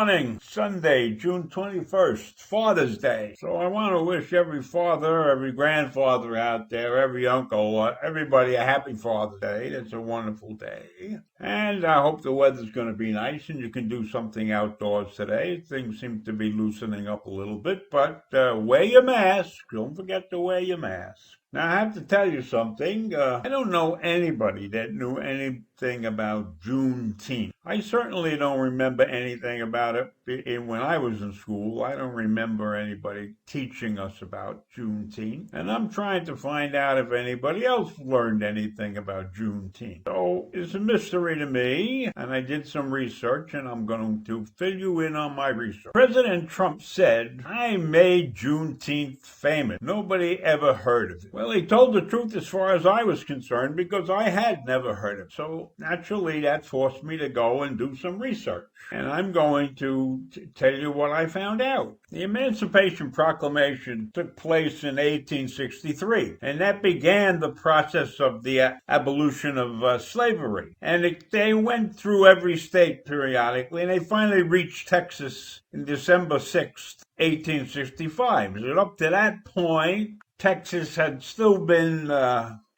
morning, Sunday, June 21st, Father's Day. So I want to wish every father, every grandfather out there, every uncle, everybody a happy Father's Day. It's a wonderful day. And I hope the weather's going to be nice and you can do something outdoors today. Things seem to be loosening up a little bit, but wear your mask. Don't forget to wear your mask. Now, I have to tell you something. I don't know anybody that knew anything about Juneteenth. I certainly don't remember anything about it when I was in school. I don't remember anybody teaching us about Juneteenth. And I'm trying to find out if anybody else learned anything about Juneteenth. So it's a mystery to me, and I did some research, and I'm going to fill you in on my research. President Trump said, "I made Juneteenth famous. Nobody ever heard of it." Well, he told the truth as far as I was concerned because I had never heard of it. So naturally, that forced me to go and do some research. And I'm going to tell you what I found out. The Emancipation Proclamation took place in 1863, and that began the process of the abolition of slavery. And they went through every state periodically, and they finally reached Texas in December 6th, 1865. So up to that point, Texas had still been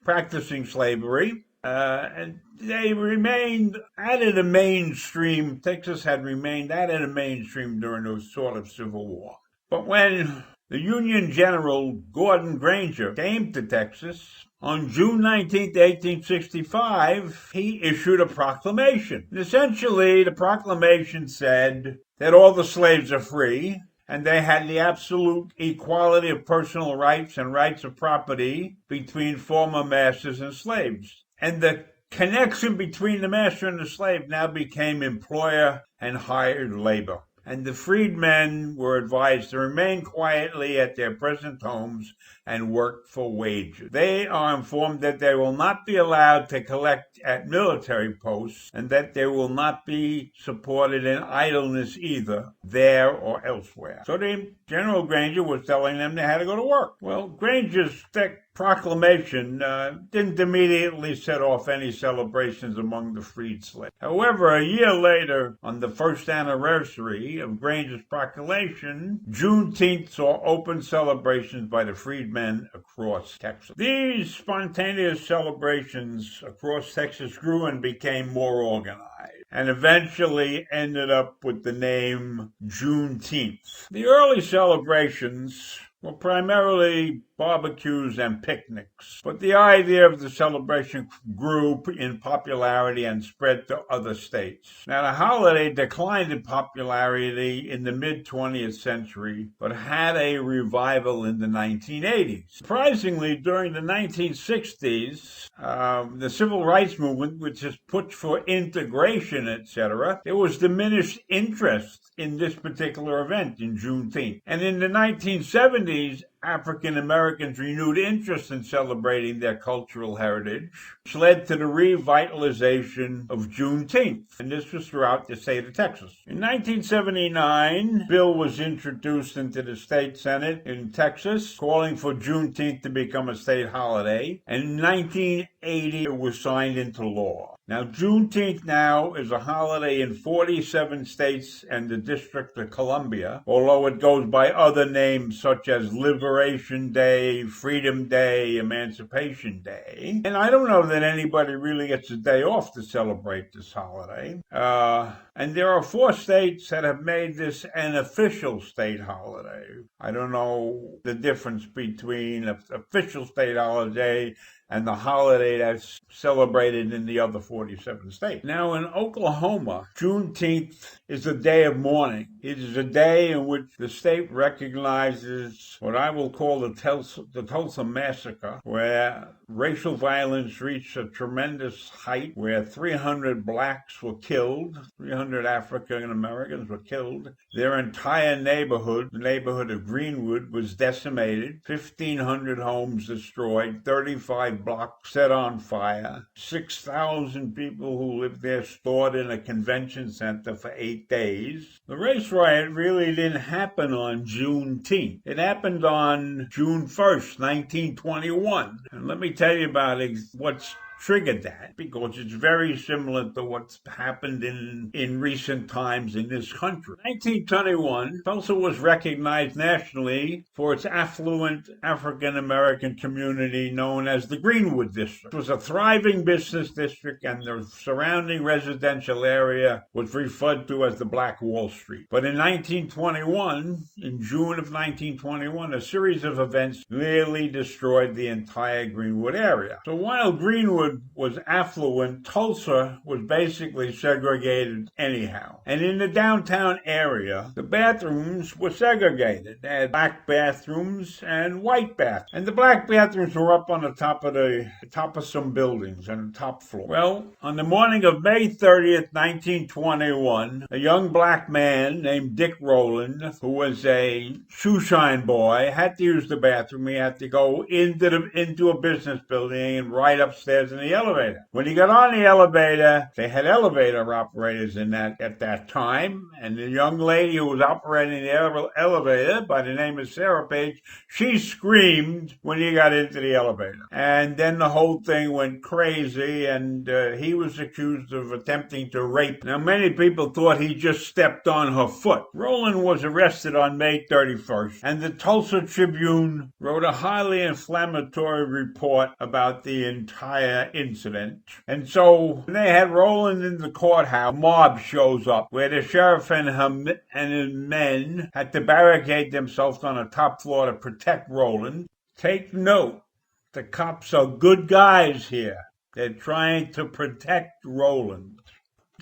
practicing slavery, and they remained out of the mainstream. Texas had remained out of the mainstream during the sort of Civil War. But when the Union General Gordon Granger came to Texas on June 19, 1865, he issued a proclamation. And essentially, the proclamation said that all the slaves are free, and they had the absolute equality of personal rights and rights of property between former masters and slaves. And the connection between the master and the slave now became employer and hired labor. And the freedmen were advised to remain quietly at their present homes and work for wages. They are informed that they will not be allowed to collect at military posts and that they will not be supported in idleness either, there or elsewhere. So General Granger was telling them they had to go to work. Well, Granger's proclamation didn't immediately set off any celebrations among the freed slaves. However, a year later, on the first anniversary of Granger's proclamation, Juneteenth saw open celebrations by the freedmen across Texas. These spontaneous celebrations across Texas grew and became more organized, and eventually ended up with the name Juneteenth. The early celebrations were primarily barbecues and picnics, but the idea of the celebration grew in popularity and spread to other states. Now, the holiday declined in popularity in the mid-20th century, but had a revival in the 1980s. Surprisingly, during the 1960s, the civil rights movement, which is pushed for integration, etc., there was diminished interest in this particular event in Juneteenth. And in the 1970s, African Americans renewed interest in celebrating their cultural heritage, which led to the revitalization of Juneteenth, and this was throughout the state of Texas. In 1979, a bill was introduced into the state Senate in Texas, calling for Juneteenth to become a state holiday, and in 1980 it was signed into law. Now, Juneteenth now is a holiday in 47 states and the District of Columbia, although it goes by other names such as Liberation Day, Freedom Day, Emancipation Day. And I don't know that anybody really gets a day off to celebrate this holiday. And there are 4 states that have made this an official state holiday. I don't know the difference between an official state holiday and the holiday that's celebrated in the other 47 states. Now, in Oklahoma, Juneteenth is a day of mourning. It is a day in which the state recognizes what I will call the Tulsa Massacre, where racial violence reached a tremendous height, where 300 blacks were killed, 300 African Americans were killed. Their entire neighborhood, the neighborhood of Greenwood, was decimated, 1,500 homes destroyed, 35 blocks set on fire, 6,000 people who lived there stored in a convention center for 8 days. The race riot really didn't happen on Juneteenth. It happened on June 1st, 1921. And let me tell you about what's triggered that, because it's very similar to what's happened in recent times in this country. In 1921, Tulsa was recognized nationally for its affluent African American community known as the Greenwood District. It was a thriving business district, and the surrounding residential area was referred to as the Black Wall Street. But in 1921, in June of 1921, a series of events nearly destroyed the entire Greenwood area. So while Greenwood was affluent, Tulsa was basically segregated anyhow. And in the downtown area, the bathrooms were segregated. They had black bathrooms and white bathrooms. And the black bathrooms were up on the top of some buildings on the top floor. Well, on the morning of May 30th, 1921, a young black man named Dick Rowland, who was a shoeshine boy, had to use the bathroom. He had to go into a business building and right upstairs in the elevator. When he got on the elevator, they had elevator operators at that time, and the young lady who was operating the elevator by the name of Sarah Page, she screamed when he got into the elevator. And then the whole thing went crazy, and he was accused of attempting to rape. Now, many people thought he just stepped on her foot. Rowland was arrested on May 31st, and the Tulsa Tribune wrote a highly inflammatory report about the entire incident. And so when they had Rowland in the courthouse, a mob shows up where the sheriff and his men had to barricade themselves on the top floor to protect Rowland. Take note, the cops are good guys here. They're trying to protect Rowland.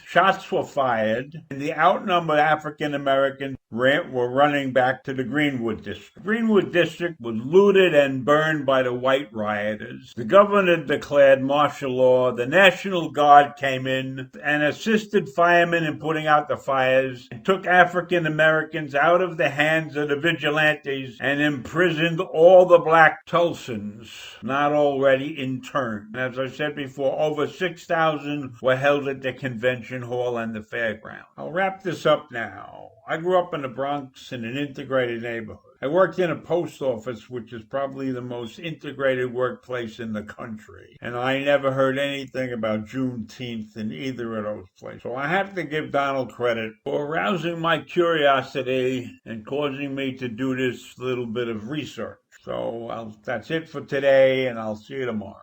Shots were fired, and the outnumbered African Americans were running back to the Greenwood District. The Greenwood District was looted and burned by the white rioters. The governor declared martial law. The National Guard came in and assisted firemen in putting out the fires, and took African Americans out of the hands of the vigilantes and imprisoned all the black Tulsans not already interned. As I said before, over 6,000 were held at the convention hall and the fairground. I'll wrap this up now. I grew up in the Bronx in an integrated neighborhood. I worked in a post office, which is probably the most integrated workplace in the country. And I never heard anything about Juneteenth in either of those places. So I have to give Donald credit for arousing my curiosity and causing me to do this little bit of research. So that's it for today, and I'll see you tomorrow.